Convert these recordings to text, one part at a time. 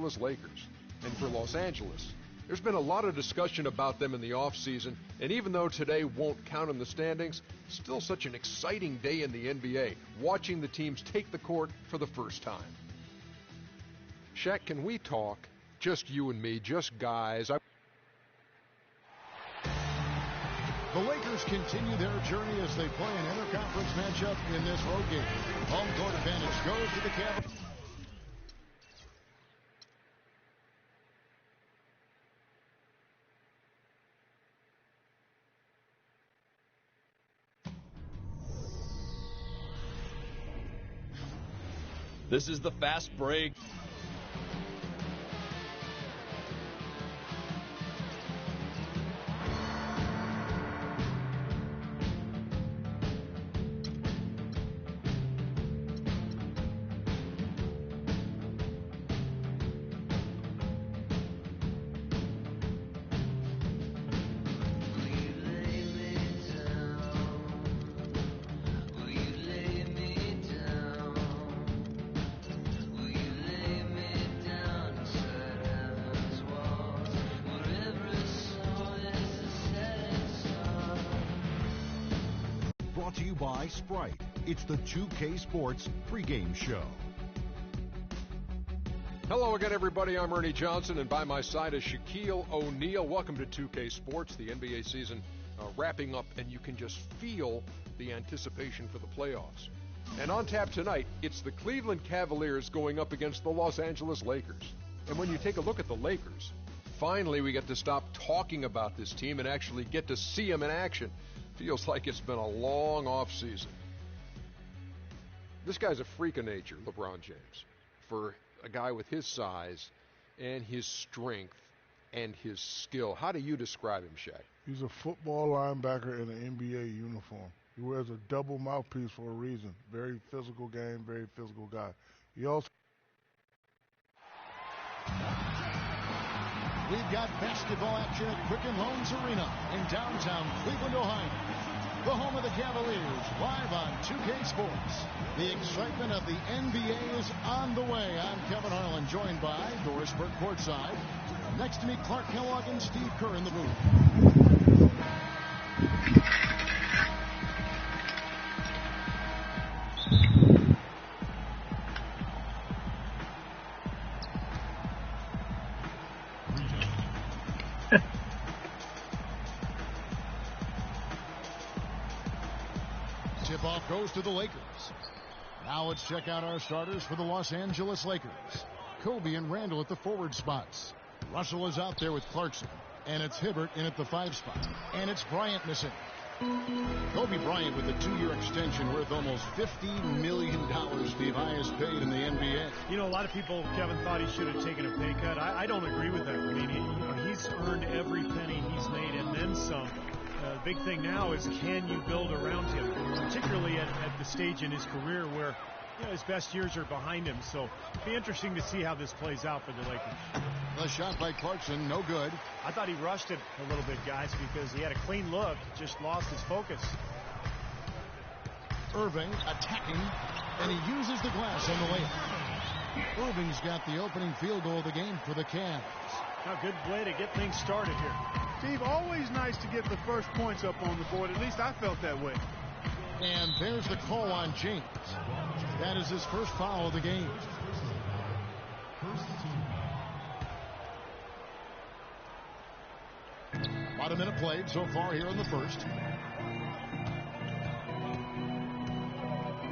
Angeles Lakers. And for Los Angeles, there's been a lot of discussion about them in the offseason, and even though today won't count in the standings, still such an exciting day in the NBA, watching the teams take the court for the first time. Shaq, can we talk? Just you and me, just guys. The Lakers continue their journey as they play an interconference matchup in this road game. Home court advantage goes to the Cavaliers. This is the fast break. Brought to you by Sprite. It's the 2K Sports pregame show. Hello again, everybody. I'm Ernie Johnson, and by my side is Shaquille O'Neal. Welcome to 2K Sports, the NBA season wrapping up, and you can just feel the anticipation for the playoffs. And on tap tonight, it's the Cleveland Cavaliers going up against the Los Angeles Lakers. And when you take a look at the Lakers, finally we get to stop talking about this team and actually get to see them in action. Feels like it's been a long offseason. This guy's a freak of nature, LeBron James, for a guy with his size and his strength and his skill. How do you describe him, Shaq? He's a football linebacker in an NBA uniform. He wears a double mouthpiece for a reason. Very physical game, very physical guy. He also... We've got basketball action at Quicken Loans Arena in downtown Cleveland, Ohio. The home of the Cavaliers, live on 2K Sports. The excitement of the NBA is on the way. I'm Kevin Harlan, joined by Doris Burke courtside. Next to me, Clark Kellogg and Steve Kerr in the booth. Tip-off goes to the Lakers. Now let's check out our starters for the Los Angeles Lakers. Kobe and Randall at the forward spots. Russell is out there with Clarkson. And it's Hibbert in at the 5 spot. And it's Bryant missing. Kobe Bryant with a 2-year extension worth almost $50 million, the highest paid in the NBA. You know, a lot of people, Kevin, thought he should have taken a pay cut. I don't agree with that. I mean, he's earned every penny he's made and then some. The big thing now is, can you build around him, particularly at the stage in his career where, you know, his best years are behind him. So it'll be interesting to see how this plays out for the Lakers. The shot by Clarkson, no good. I thought he rushed it a little bit, guys, because he had a clean look, just lost his focus. Irving attacking, and he uses the glass on the layup. Irving's got the opening field goal of the game for the Cavs. A good way to get things started here. Steve, always nice to get the first points up on the board. At least I felt that way. And there's the call on James. That is his first foul of the game. About a minute played so far here in the first.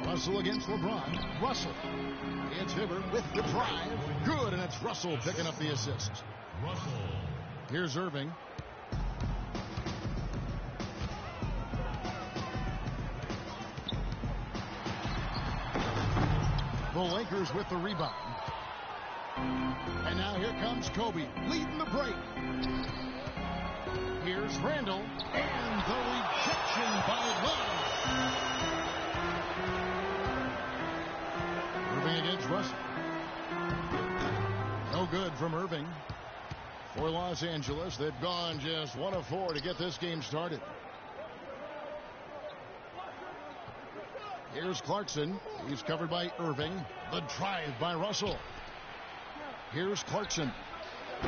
Russell against LeBron. Russell. It's Hibbert with the drive. Good, and it's Russell picking up the assist. Here's Irving. The Lakers with the rebound. And now here comes Kobe, leading the break. Here's Randall, and the rejection by Love. Irving against Russell. No good from Irving. For Los Angeles, they've gone just 1 of 4 to get this game started. Here's Clarkson. He's covered by Irving. The drive by Russell. Here's Clarkson.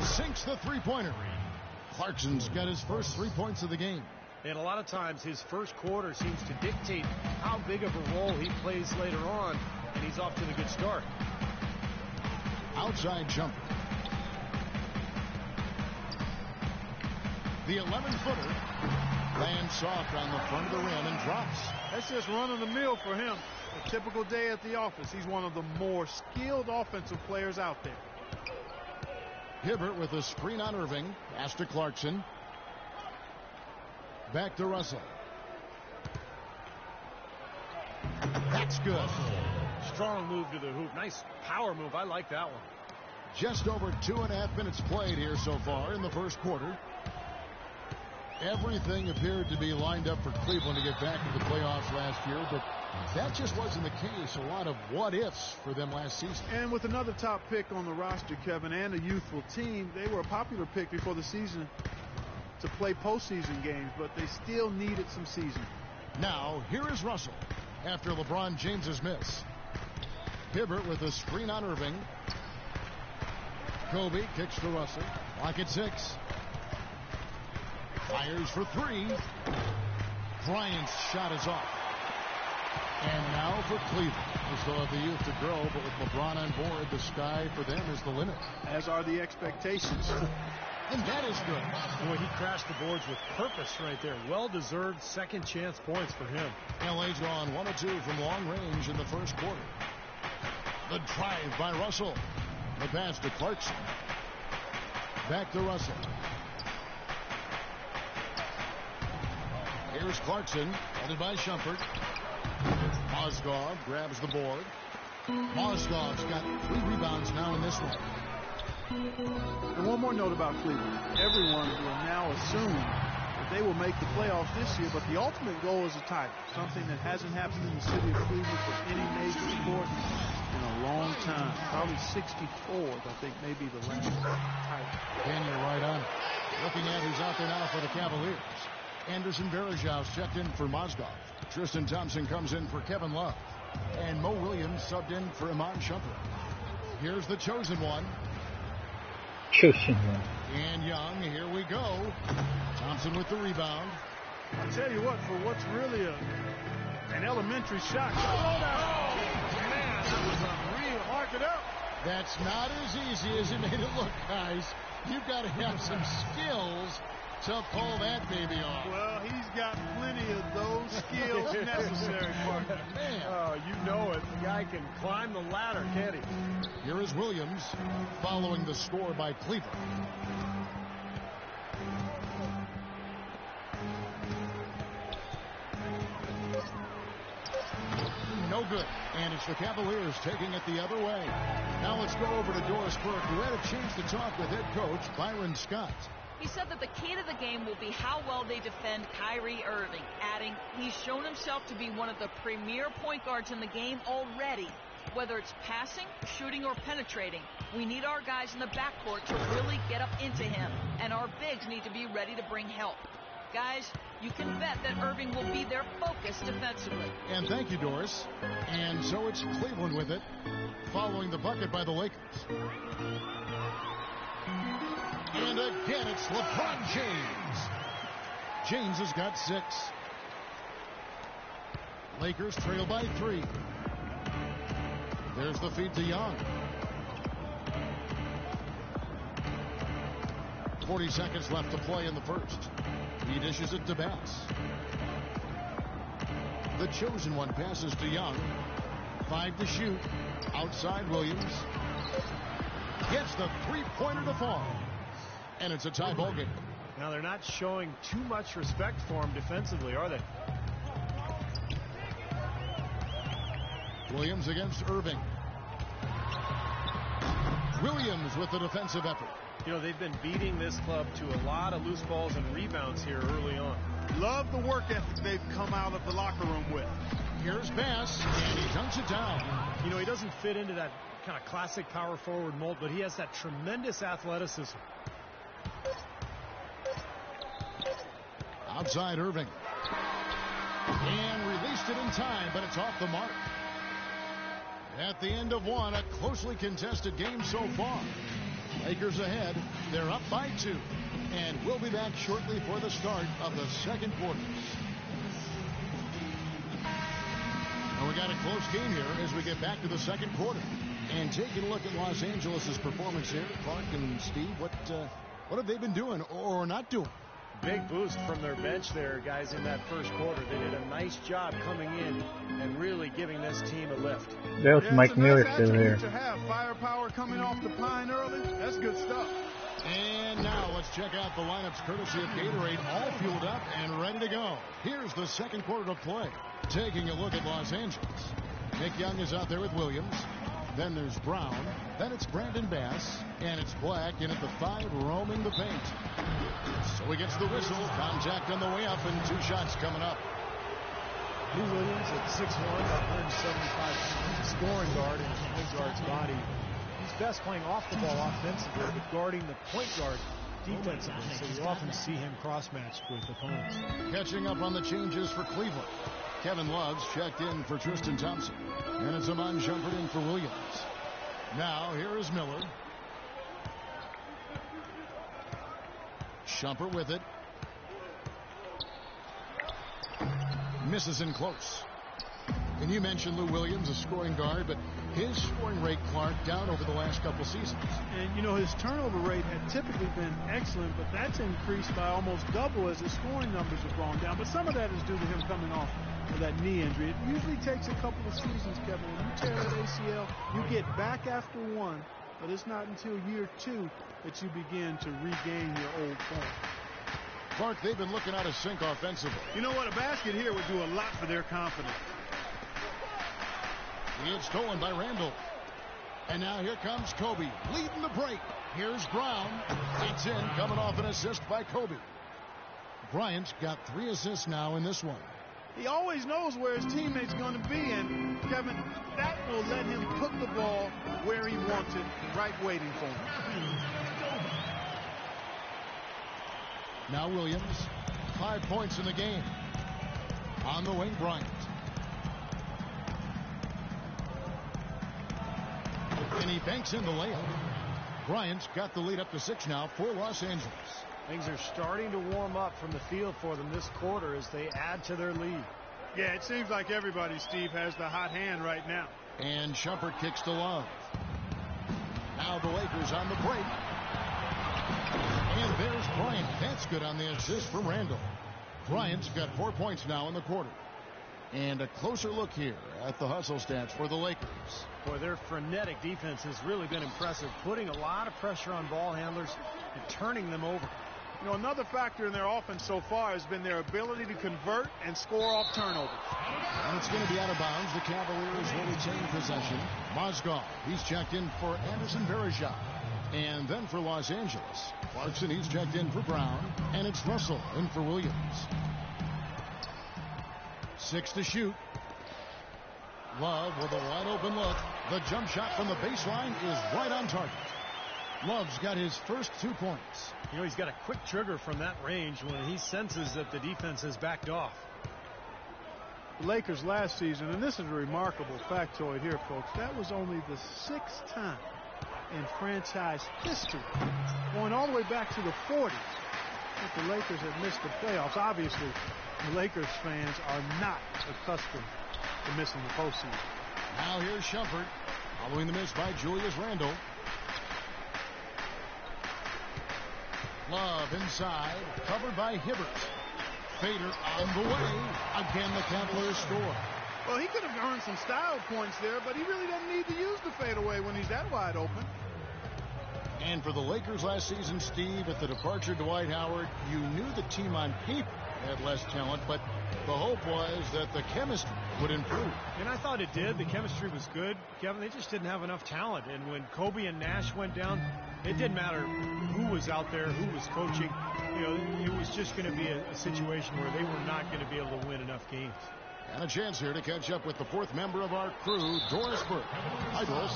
Sinks the three-pointer. Clarkson's got his first 3 points of the game. And a lot of times his first quarter seems to dictate how big of a role he plays later on, and he's off to the good start. Outside jumper. The 11-footer lands soft on the front of the rim and drops. That's just running the mill for him. A typical day at the office. He's one of the more skilled offensive players out there. Hibbert with a screen on Irving. Pass to Clarkson. Back to Russell. That's good. Strong move to the hoop. Nice power move. I like that one. Just over 2.5 minutes played here so far in the first quarter. Everything appeared to be lined up for Cleveland to get back to the playoffs last year, but that just wasn't the case. A lot of what-ifs for them last season. And with another top pick on the roster, Kevin, and a youthful team, they were a popular pick before the season to play postseason games, but they still needed some seasoning. Now, here is Russell after LeBron James's miss. Hibbert with a screen on Irving. Kobe kicks to Russell. Clock at 6. Fires for 3. Bryant's shot is off. And now for Cleveland. They still have the youth to grow, but with LeBron on board, the sky for them is the limit. As are the expectations. And that is good. Boy, he crashed the boards with purpose right there. Well-deserved second chance points for him. LA's gone 1 of 2 from long range in the first quarter. The drive by Russell. The pass to Clarkson. Back to Russell. Here's Clarkson, headed by Shumpert. Mozgov grabs the board. Mozgov's got 3 rebounds now in this one. And one more note about Cleveland. Everyone will now assume that they will make the playoffs this year, but the ultimate goal is a title, something that hasn't happened in the city of Cleveland for any major sport in a long time. Probably 64th, I think, maybe the last title. And you're right on. Looking at who's out there now for the Cavaliers. Anderson Varejao checked in for Mozgov. Tristan Thompson comes in for Kevin Love. And Mo Williams subbed in for Iman Shumpert. Here's the chosen one. Chosen one. And Young, here we go. Thompson with the rebound. I'll tell you what, for what's really an elementary shot. Oh, man, that was unreal. Mark it up. That's not as easy as it made it look, guys. You've got to have some skills to pull that baby off. Well, he's got plenty of those skills necessary, partner. Man. Oh, you know it. The guy can climb the ladder, can't he? Here is Williams following the score by Cleveland. No good. And it's the Cavaliers taking it the other way. Now let's go over to Doris Burke, who had a chance to talk with head coach Byron Scott. He said that the key to the game will be how well they defend Kyrie Irving, adding, he's shown himself to be one of the premier point guards in the game already. Whether it's passing, shooting, or penetrating, we need our guys in the backcourt to really get up into him, and our bigs need to be ready to bring help. Guys, you can bet that Irving will be their focus defensively. And thank you, Doris. And so it's Cleveland with it, following the bucket by the Lakers. And again, it's LeBron James. James has got 6. Lakers trail by 3. There's the feed to Young. 40 seconds left to play in the first. He dishes it to Bass. The chosen one passes to Young. 5 to shoot. Outside Williams. Gets the three-pointer to fall. And it's a tie ball game. Now they're not showing too much respect for him defensively, are they? Williams against Irving. Williams with the defensive effort. You know, they've been beating this club to a lot of loose balls and rebounds here early on. Love the work ethic they've come out of the locker room with. Here's Bass, and he dunks it down. You know, he doesn't fit into that kind of classic power forward mold, but he has that tremendous athleticism. Outside Irving. And released it in time, but it's off the mark. At the end of one, a closely contested game so far. Lakers ahead. They're up by 2. And we'll be back shortly for the start of the second quarter. And we got a close game here as we get back to the second quarter. And taking a look at Los Angeles' performance here, Clark and Steve, what have they been doing or not doing? Big boost from their bench there, guys, in that first quarter. They did a nice job coming in and really giving this team a lift. There's Mike Miller still here. To have firepower coming off the pine early, that's good stuff. And now let's check out the lineups courtesy of Gatorade, all fueled up and ready to go. Here's the second quarter of play. Taking a look at Los Angeles. Nick Young is out there with Williams. Then there's Brown. Then it's Brandon Bass. And it's Black in at the 5, roaming the paint. So he gets the whistle. Contact on the way up, and 2 shots coming up. Lou Williams at 6'1", 175 pounds, scoring guard in his point guard's body. He's best playing off the ball offensively, but guarding the point guard defensively. So you often see him cross-matched with opponents. Catching up on the changes for Cleveland. Kevin Love's checked in for Tristan Thompson. And it's Amon Shumpert in for Williams. Now, here is Miller. Shumpert with it. Misses in close. And you mentioned Lou Williams, a scoring guard, but his scoring rate, Clark, down over the last couple seasons. And, you know, his turnover rate had typically been excellent, but that's increased by almost double as his scoring numbers have gone down. But some of that is due to him coming off of that knee injury. It usually takes a couple of seasons, Kevin. When you tear that ACL, you get back after 1, but it's not until year 2 that you begin to regain your old form. Clark, they've been looking out of sync offensively. You know what? A basket here would do a lot for their confidence. He gets stolen by Randall. And now here comes Kobe, leading the break. Here's Brown. It's in, coming off an assist by Kobe. Bryant's got 3 assists now in this one. He always knows where his teammate's going to be, and Kevin, that will let him put the ball where he wants it, right waiting for him. Now Williams, 5 points in the game. On the wing, Bryant. And he banks in the layup. Bryant's got the lead up to 6 now for Los Angeles. Things are starting to warm up from the field for them this quarter as they add to their lead. Yeah, it seems like everybody, Steve, has the hot hand right now. And Shumpert kicks to Love. Now the Lakers on the break. And there's Bryant. That's good on the assist from Randall. Bryant's got 4 points now in the quarter. And a closer look here at the hustle stats for the Lakers. Boy, their frenetic defense has really been impressive, putting a lot of pressure on ball handlers and turning them over. You know, another factor in their offense so far has been their ability to convert and score off turnovers. And it's going to be out of bounds. The Cavaliers will retain possession. Mozgov, he's checked in for Anderson Varejao. And then for Los Angeles, Clarkson, he's checked in for Brown. And it's Russell in for Williams. 6 to shoot. Love with a wide open look. The jump shot from the baseline is right on target. Love's got his first 2 points. You know, he's got a quick trigger from that range when he senses that the defense has backed off. The Lakers last season, and this is a remarkable factoid here, folks, that was only the 6th time in franchise history, going all the way back to the 40s, that the Lakers have missed the playoffs. Obviously, the Lakers fans are not accustomed to missing the postseason. Now here's Shumpert, following the miss by Julius Randle. Love inside, covered by Hibbert. Fader on the way. Again, the Cavaliers score. Well, he could have earned some style points there, but he really doesn't need to use the fadeaway when he's that wide open. And for the Lakers last season, Steve, at the departure of Dwight Howard, you knew the team on paper had less talent, but the hope was that the chemistry would improve. And I thought it did. The chemistry was good. Kevin, they just didn't have enough talent. And when Kobe and Nash went down, it didn't matter who was out there, who was coaching. You know, it was just going to be a situation where they were not going to be able to win enough games. And a chance here to catch up with the 4th member of our crew, Doris Burke. Hi, Doris.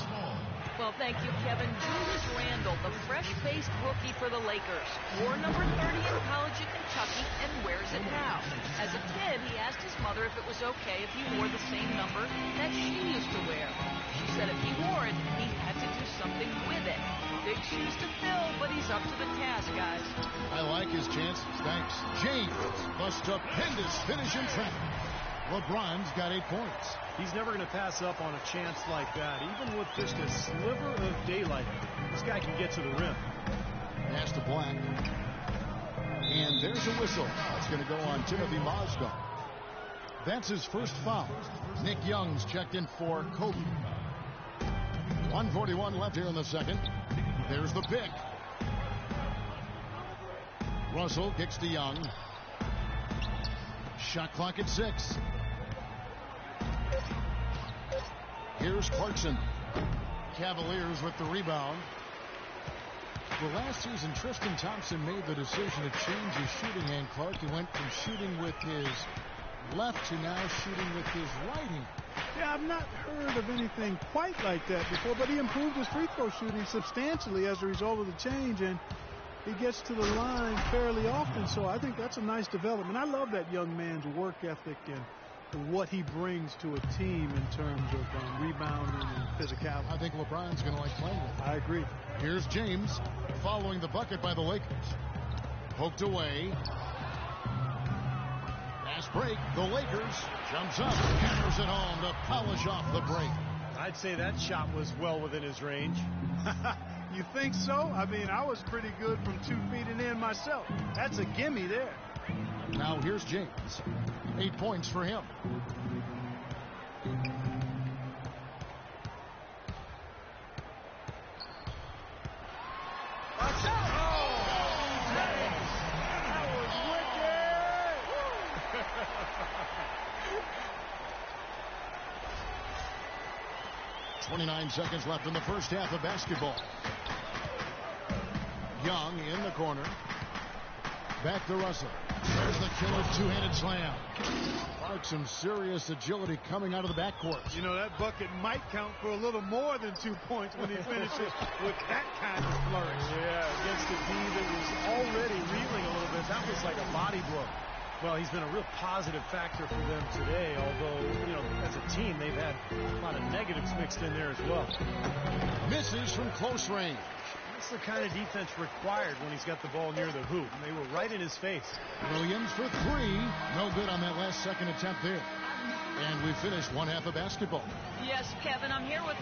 Well, thank you, Kevin. Julius Randle, the fresh-faced rookie for for the Lakers. Wore number 30 in college at Kentucky and wears it now. As a kid, he asked his mother if it was okay if he wore the same number that she used to wear. She said if he wore it, he had to do something with it. Big shoes to fill, but he's up to the task, guys. I like his chances. Thanks. James, the stupendous finish in traffic. LeBron's got 8 points. He's never going to pass up on a chance like that, even with just a sliver of daylight. This guy can get to the rim. Pass to Black. And there's a whistle. That's going to go on Timothy Mozgov. That's his first foul. Nick Young's checked in for Kobe. 1:41 left here in the second. There's the pick. Russell kicks to Young. Shot clock at 6. Here's Clarkson. Cavaliers with the rebound. Well, last season, Tristan Thompson made the decision to change his shooting hand, Clark. He went from shooting with his left to now shooting with his right hand. Yeah, I've not heard of anything quite like that before, but he improved his free throw shooting substantially as a result of the change, and he gets to the line fairly often, so I think that's a nice development. I love that young man's work ethic and what he brings to a team in terms of rebounding and physicality. I think LeBron's going to like playing with him. I agree. Here's James following the bucket by the Lakers. Poked away. Fast break. The Lakers jumps up, hammers it home to polish off the break. I'd say that shot was well within his range. You think so? I mean, I was pretty good from 2 feet and in myself. That's a gimme there. Now here's James. 8 points for him. Watch out! Oh, James! That was wicked! 29 seconds left in the first half of basketball. Young in the corner. Back to Russell. There's the killer two-handed slam. Mark, some serious agility coming out of the backcourt. You know, that bucket might count for a little more than 2 points when he finishes with that kind of flourish. Yeah, against a team that was already reeling a little bit. That was like a body blow. Well, he's been a real positive factor for them today, although, you know, as a team, they've had a lot of negatives mixed in there as well. Misses from close range. That's the kind of defense required when he's got the ball near the hoop. They were right in his face. Williams for 3. No good on that last second attempt there. And we finished one half of basketball. Yes, Kevin, I'm here with...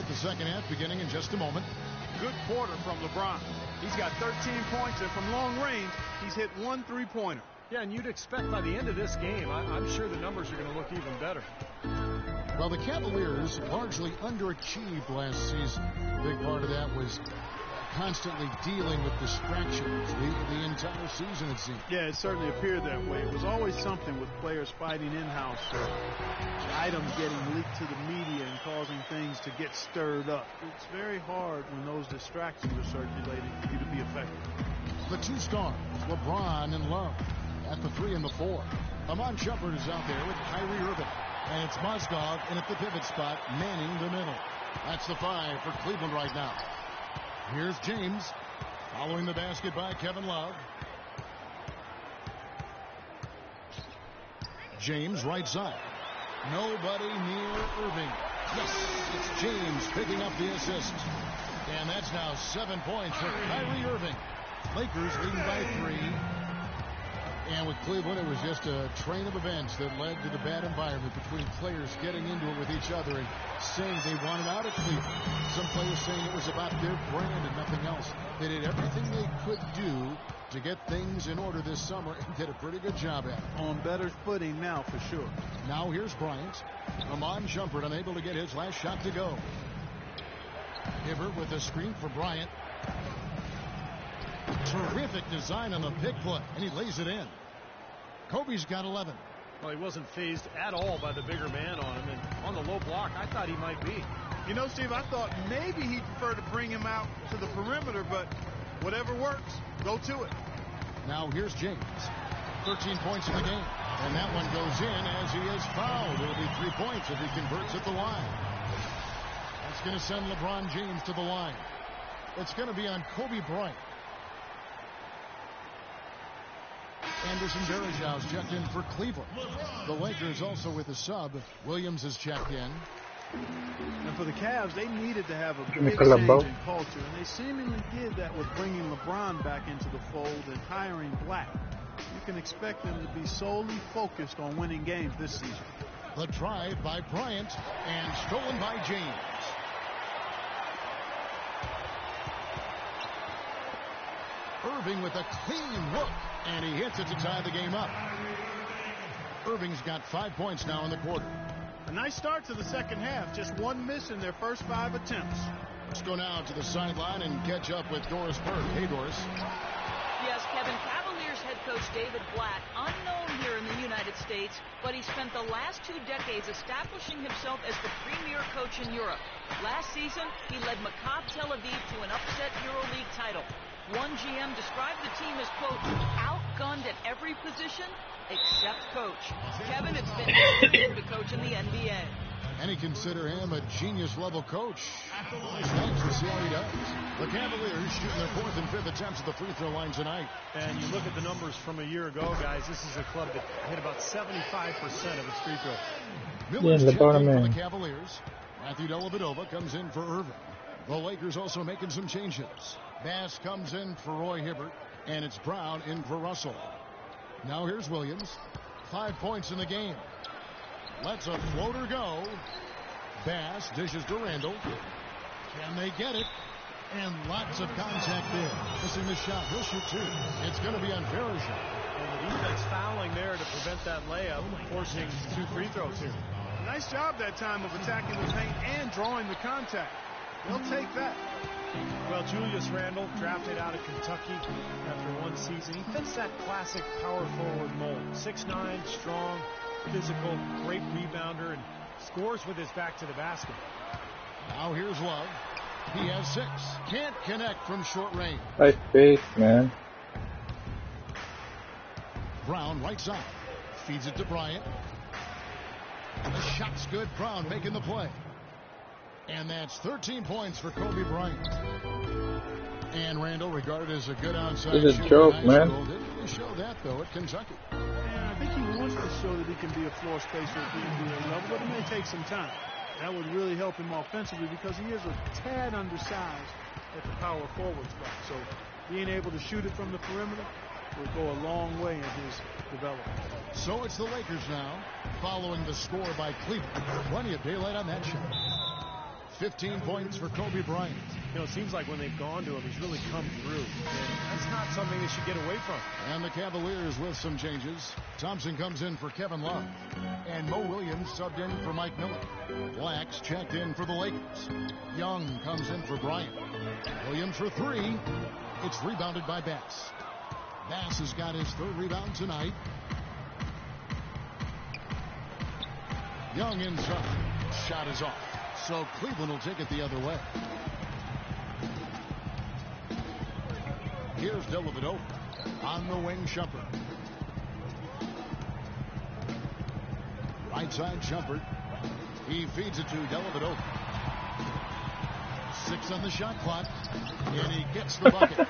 The second half beginning in just a moment. Good quarter from LeBron. He's got 13 points, and from long range, he's hit 1 3-pointer. Yeah, and you'd expect by the end of this game, I'm sure the numbers are going to look even better. Well, the Cavaliers largely underachieved last season. A big part of that was constantly dealing with distractions the entire season, it seemed. Yeah, it certainly appeared that way. It was always something with players fighting in-house, items getting leaked to the media and causing things to get stirred up. It's very hard when those distractions are circulating for you to be effective. The two stars, LeBron and Love, at the 3 and the 4. Amon Shumpert is out there with Kyrie Irving. And it's Mozgov in at the pivot spot, manning the middle. That's the 5 for Cleveland right now. Here's James, following the basket by Kevin Love. James right side. Nobody near Irving. Yes, it's James picking up the assist. And that's now 7 points for Kyrie Irving. Lakers leading by 3. And with Cleveland, it was just a train of events that led to the bad environment between players getting into it with each other and saying they wanted out of Cleveland. Some players saying it was about their brand and nothing else. They did everything they could do to get things in order this summer and did a pretty good job at it. On better footing now, for sure. Now here's Bryant. Amon Shumpert unable to get his last shot to go. Hibbert with a screen for Bryant. Terrific design on the pick play, and he lays it in. Kobe's got 11. Well, he wasn't phased at all by the bigger man on him, and on the low block. I thought he might be. You know, Steve, I thought maybe he'd prefer to bring him out to the perimeter, but whatever works, go to it. Now here's James. 13 points in the game. And that one goes in as he is fouled. It'll be 3 points if he converts at the line. That's going to send LeBron James to the line. It's going to be on Kobe Bryant. Anderson Varejão's checked in for Cleveland. The Lakers also with a sub. Williams is checked in. And for the Cavs, they needed to have a big change in culture, and they seemingly did that with bringing LeBron back into the fold and hiring Black. You can expect them to be solely focused on winning games this season. The drive by Bryant and stolen by James. Irving with a clean look, and he hits it to tie the game up. Irving's got 5 points now in the quarter. A nice start to the second half. Just one miss in their first 5 attempts. Let's go now to the sideline and catch up with Doris Burke. Hey, Doris. Yes, Kevin, Cavaliers head coach David Blatt, unknown here in the United States, but he spent the last 2 decades establishing himself as the premier coach in Europe. Last season, he led Maccabi Tel Aviv to an upset EuroLeague title. One GM described the team as, quote, outgunned at every position except coach. Kevin, it's been interesting to coach in the NBA. And he consider him a genius-level coach. Thanks to see how he does. The Cavaliers shooting their 4th and 5th attempts at the free throw line tonight. And you look at the numbers from a year ago, guys. This is a club that hit about 75% of its free throws. Miller's checked in for the Cavaliers. Matthew Dellavedova comes in for Irving. The Lakers also making some changes. Bass comes in for Roy Hibbert, and it's Brown in for Russell. Now here's Williams. 5 points in the game. Lets a floater go. Bass dishes to Randall. Can they get it? And lots of contact there. Missing the shot. He'll shoot 2. It's going to be on Varejão. And the defense fouling there to prevent that layup, forcing 2 free throws here. Nice job that time of attacking the paint and drawing the contact. They'll take that. Well, Julius Randle, drafted out of Kentucky after 1 season. He fits that classic power forward mold. 6'9", strong, physical, great rebounder, and scores with his back to the basket. Now here's Love. He has 6. Can't connect from short range. Nice pace, man. Brown right side. Feeds it to Bryant. The shot's good. Brown making the play. And that's 13 points for Kobe Bryant. And Randall regarded as a good outside shooter. This is a joke, man. Didn't really show that, though, at Kentucky. Yeah, I think he wants to show that he can be a floor spacer at the NBA level, but it may take some time. That would really help him offensively because he is a tad undersized at the power forward spot. So being able to shoot it from the perimeter will go a long way in his development. So it's the Lakers now, following the score by Cleveland. Plenty of daylight on that shot. 15 points for Kobe Bryant. You know, it seems like when they've gone to him, he's really come through. And that's not something they should get away from. And the Cavaliers with some changes. Thompson comes in for Kevin Love. And Mo Williams subbed in for Mike Miller. Black's checked in for the Lakers. Young comes in for Bryant. Williams for 3. It's rebounded by Bass. Bass has got his 3rd rebound tonight. Young inside. Shot is off. So Cleveland will take it the other way. Here's Dellavedova on the wing. Shumpert. Right side Shumpert. He feeds it to Dellavedova. 6 on the shot clock. And he gets the bucket.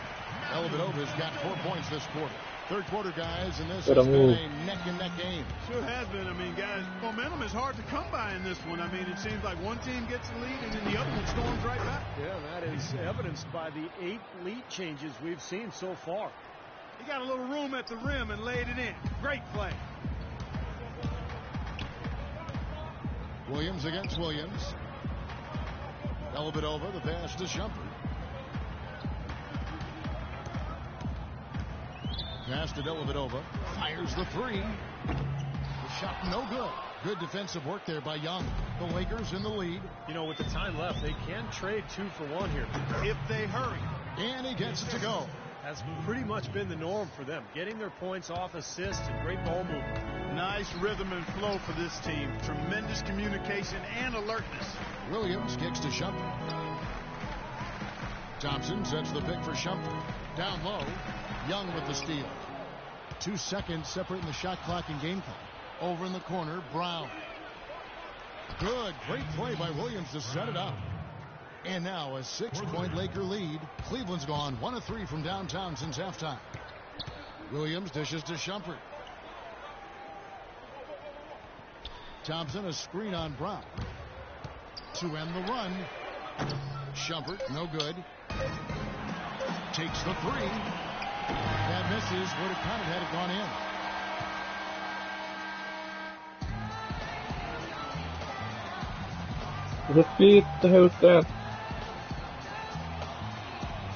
Dellavedova's got 4 points this quarter. 3rd quarter, guys, and this has been a neck-and-neck game. Sure has been. I mean, guys, momentum is hard to come by in this one. I mean, it seems like one team gets the lead and then the other one storms right back. Yeah, that is evidenced by the 8 lead changes we've seen so far. He got a little room at the rim and laid it in. Great play. Williams against Williams. Dellavedova, the pass to Shumpert. Pass to Dellavedova. Fires the 3. The shot no good. Good defensive work there by Young. The Lakers in the lead. You know, with the time left, they can trade 2 for 1 here. If they hurry. And he gets it to go. has pretty much been the norm for them, getting their points off assists and great ball movement. Nice rhythm and flow for this team. Tremendous communication and alertness. Williams kicks to Shumpert. Thompson sets the pick for Shumpert. Down low, Young with the steal. 2 seconds separating the shot clock and game clock. Over in the corner, Brown. Good, great play by Williams to set it up. And now a 6-point Laker lead. Cleveland's gone 1 of 3 from downtown since halftime. Williams dishes to Shumpert. Thompson a screen on Brown. To end the run. Shumpert, no good. Takes the 3. That misses. Would have counted had it gone in. Repeat who's that?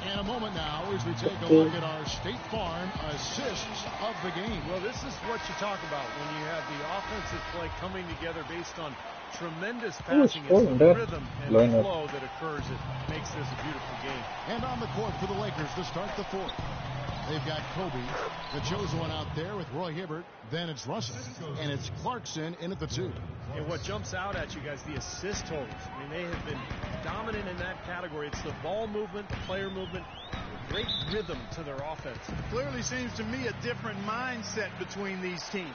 In a moment now as we take a look at our State Farm assists of the game. Well, this is what you talk about when you have the offensive play coming together based on tremendous passing. It's the rhythm and flow that occurs that makes this a beautiful game. And on the court for the Lakers to start the fourth. They've got Kobe, the chosen one out there with Roy Hibbert. Then it's Russell, and it's Clarkson in at the 2. And what jumps out at you guys, the assist totals. I mean, they have been dominant in that category. It's the ball movement, the player movement, great rhythm to their offense. Clearly seems to me a different mindset between these teams.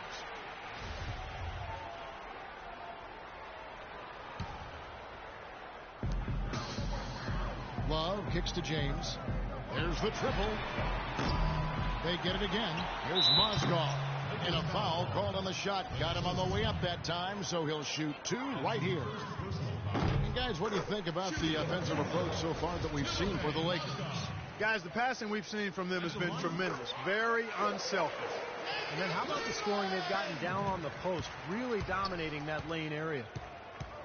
Love kicks to James. There's the triple. They get it again. Here's Mozgov. And a foul called on the shot. Got him on the way up that time, so he'll shoot 2 right here. And guys, what do you think about the offensive approach so far that we've seen for the Lakers? Guys, the passing we've seen from them has been tremendous. Very unselfish. And then how about the scoring? They've gotten down on the post, really dominating that lane area.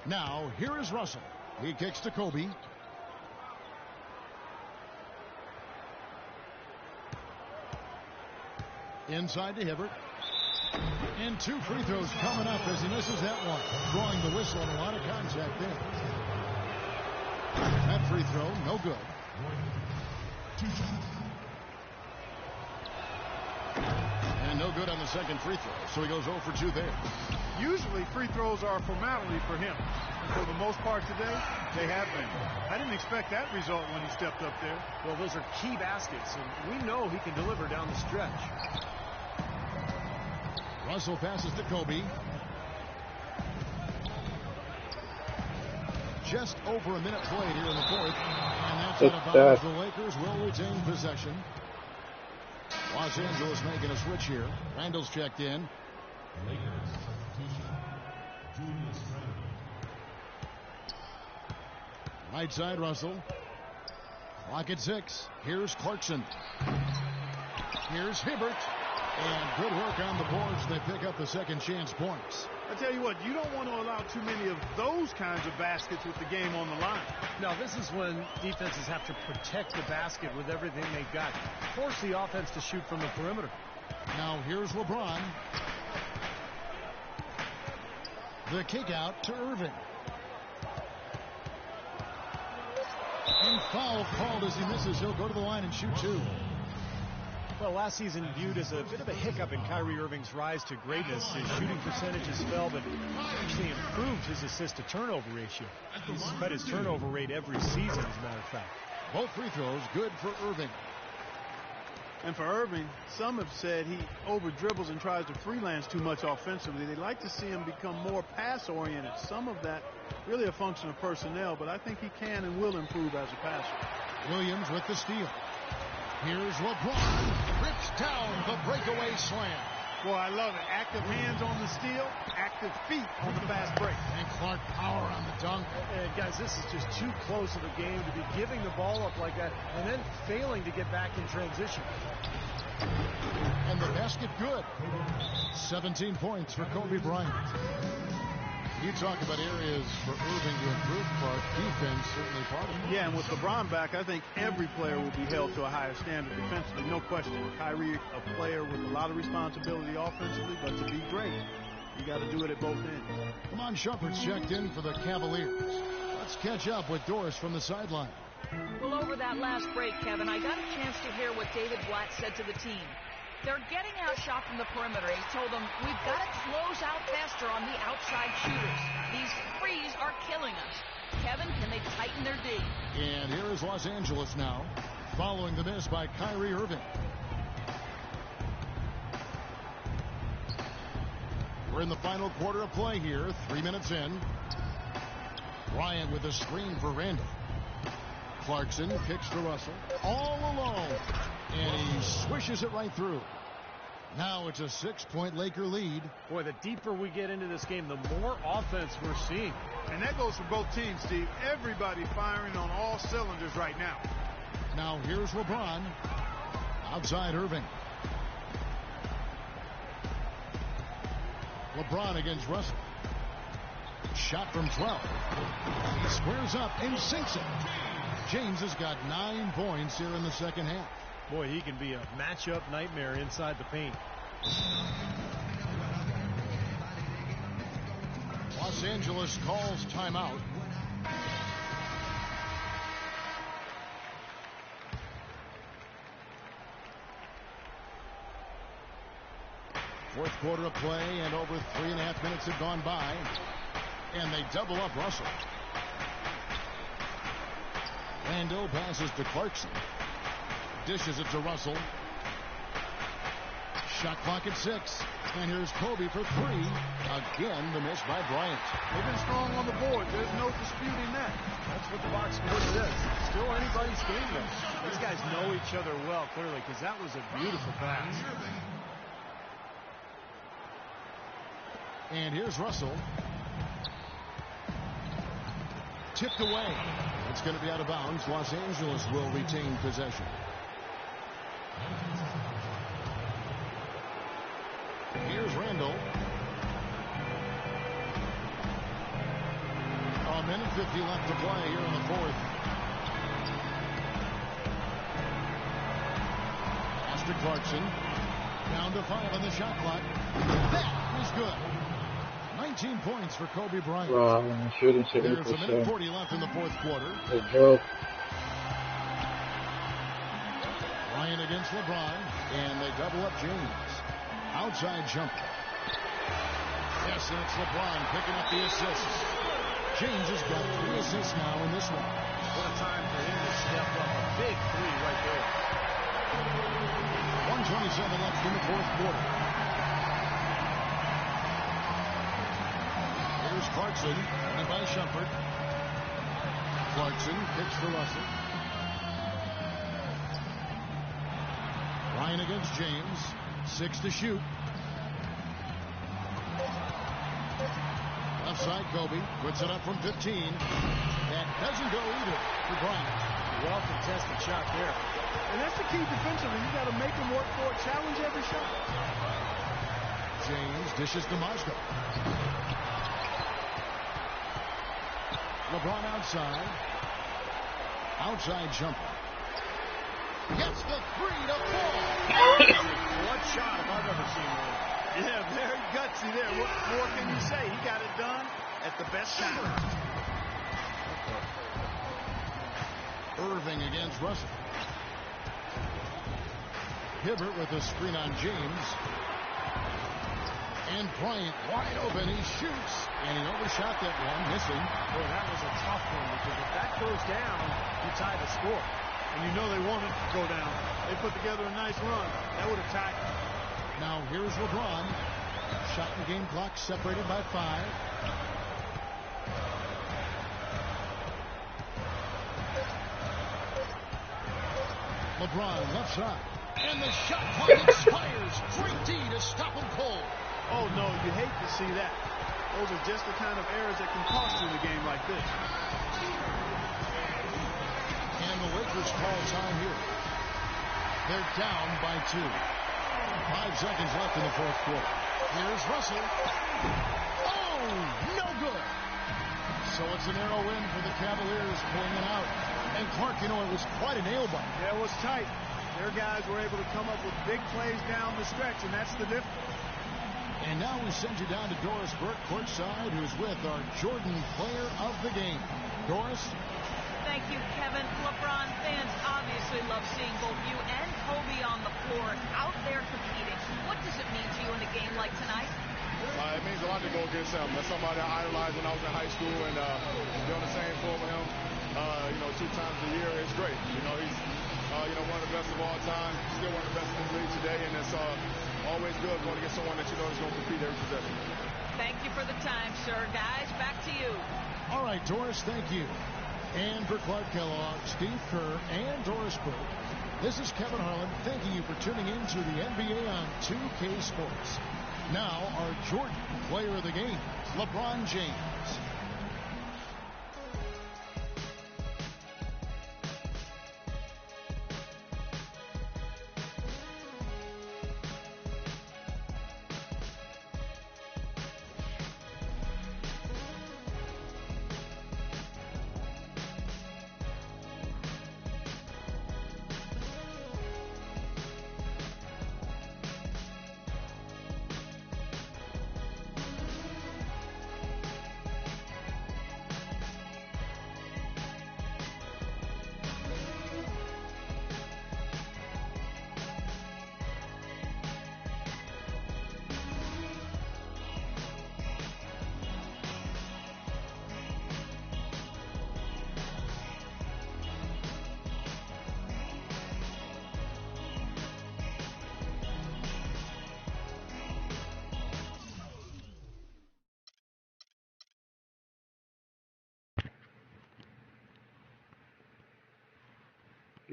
Now, here is Russell. He kicks to Kobe. Inside to Hibbert. And 2 free throws coming up as he misses that one. Drawing the whistle and a lot of contact there. That free throw, no good. And no good on the second free throw. So he goes 0 for 2 there. Usually free throws are a formality for him. And for the most part today, they have been. I didn't expect that result when he stepped up there. Well, those are key baskets, and we know he can deliver down the stretch. Russell passes to Kobe. Just over a minute played here in the fourth. And that's out of bounds. The Lakers will retain possession. Los Angeles making a switch here. Randall's checked in. Right side, Russell. Clock at 6. Here's Clarkson. Here's Hibbert. And good work on the boards. They pick up the second chance points. I tell you what, you don't want to allow too many of those kinds of baskets with the game on the line. Now, this is when defenses have to protect the basket with everything they've got. Force the offense to shoot from the perimeter. Now, here's LeBron. The kick out to Irving. And foul called as he misses. He'll go to the line and shoot 2. Well, last season viewed as a bit of a hiccup in Kyrie Irving's rise to greatness. His shooting percentages fell, but actually improved his assist-to-turnover ratio. He's cut his turnover rate every season, as a matter of fact. Both free throws good for Irving. And for Irving, some have said he over-dribbles and tries to freelance too much offensively. They'd like to see him become more pass-oriented. Some of that really a function of personnel, but I think he can and will improve as a passer. Williams with the steal. Here's LeBron. Rips down the breakaway slam. Boy, I love it. Active hands on the steal, active feet on the fast break. And Clark power on the dunk. And guys, this is just too close of a game to be giving the ball up like that and then failing to get back in transition. And the basket good. 17 points for Kobe Bryant. You talk about areas for Irving to improve, Clark. Defense certainly part of it. Yeah, and with LeBron back, I think every player will be held to a higher standard defensively. No question. Kyrie, a player with a lot of responsibility offensively, but to be great, you got to do it at both ends. Come on, Shumpert's checked in for the Cavaliers. Let's catch up with Doris from the sideline. Well, over that last break, Kevin, I got a chance to hear what David Blatt said to the team. They're getting outshot from the perimeter. He told them, we've got to close out faster on the outside shooters. These threes are killing us. Kevin, can they tighten their D? And here is Los Angeles now, following the miss by Kyrie Irving. We're in the final quarter of play here, 3 minutes in. Bryant with a screen for Randall. Clarkson kicks to Russell, all alone, and he swishes it right through. Now it's a 6-point Laker lead. Boy, the deeper we get into this game, the more offense we're seeing. And that goes for both teams, Steve. Everybody firing on all cylinders right now. Now here's LeBron. Outside Irving. LeBron against Russell. Shot from 12. He squares up and sinks it. James has got 9 points here in the second half. Boy, he can be a matchup nightmare inside the paint. Los Angeles calls timeout. Fourth quarter of play, and over 3.5 minutes have gone by. And they double up Russell. Randall passes to Clarkson. Dishes it to Russell. Shot clock at 6. And here's Kobe for 3. Again, the miss by Bryant. They've been strong on the board. There's no disputing that. That's what the box score says. Still anybody's game, though. These guys know each other well, clearly, because that was a beautiful pass. And here's Russell. Tipped away. It's going to be out of bounds. Los Angeles will retain possession. Here's Randall. A minute 50 left to play here in the fourth. Pass to Clarkson. Down to 5 on the shot clock. That is good. 19 points for Kobe Bryant. Shooting There's a minute 40 left in the fourth quarter. Good job. Bryant against LeBron, and they double up James. Outside jumper. Yes, and it's LeBron picking up the assists. James has got 3 assists now in this one. What a time for him to step up. A big 3 right there. 1:27 left in the fourth quarter. Here's Clarkson, and by Shumpert. Clarkson kicks to Russell. Ryan against James. 6 to shoot. Left side, Kobe puts it up from 15. That doesn't go either for Bryant. Well contested shot there. And that's the key defensively. You got to make them work for it. Challenge every shot. James dishes to Moscow. LeBron outside. Outside jumper. Gets the 3 to fall. What shot if I've ever seen one. Yeah, very gutsy there. What more can you say? He got it done at the best time. Irving against Russell. Hibbert with a screen on James. And Bryant wide open. He shoots, and he overshot that one, missing. Boy, that was a tough one, because if that goes down, you tie the score. And you know they wanted to go down. They put together a nice run. That would have tied. Now here's LeBron. Shot and game clock separated by 5. LeBron left side. And the shot clock expires. Great D to stop him cold. Oh, no, you hate to see that. Those are just the kind of errors that can cost you in a game like this. And the Lakers call time here. They're down by 2. 5 seconds left in the fourth quarter. Here's Russell. Oh, no good. So it's a narrow win for the Cavaliers, pulling it out. And Clark, you know, it was quite a nail biter. Yeah, it was tight. Their guys were able to come up with big plays down the stretch, and that's the difference. And now we send you down to Doris Burke, courtside, who's with our Jordan player of the game. Doris? Thank you, Kevin. LeBron fans obviously love seeing both you and Kobe on the floor out there competing. What does it mean to you in a game like tonight? It means a lot to go against him. That's somebody I idolized when I was in high school, and be on the same floor with him, 2 times a year is great. He's, one of the best of all time, still one of the best in the league today, and it's always good going against someone that you know is going to compete every possession. Thank you for the time, sir. Guys, back to you. All right, Doris, thank you. And for Clark Kellogg, Steve Kerr, and Doris Burke, this is Kevin Harlan thanking you for tuning in to the NBA on 2K Sports. Now, our Jordan player of the game, LeBron James.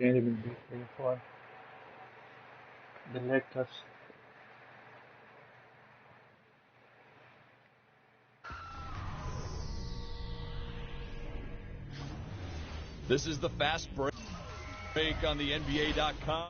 Game between for the Lakers. This is the fast break on the NBA.com.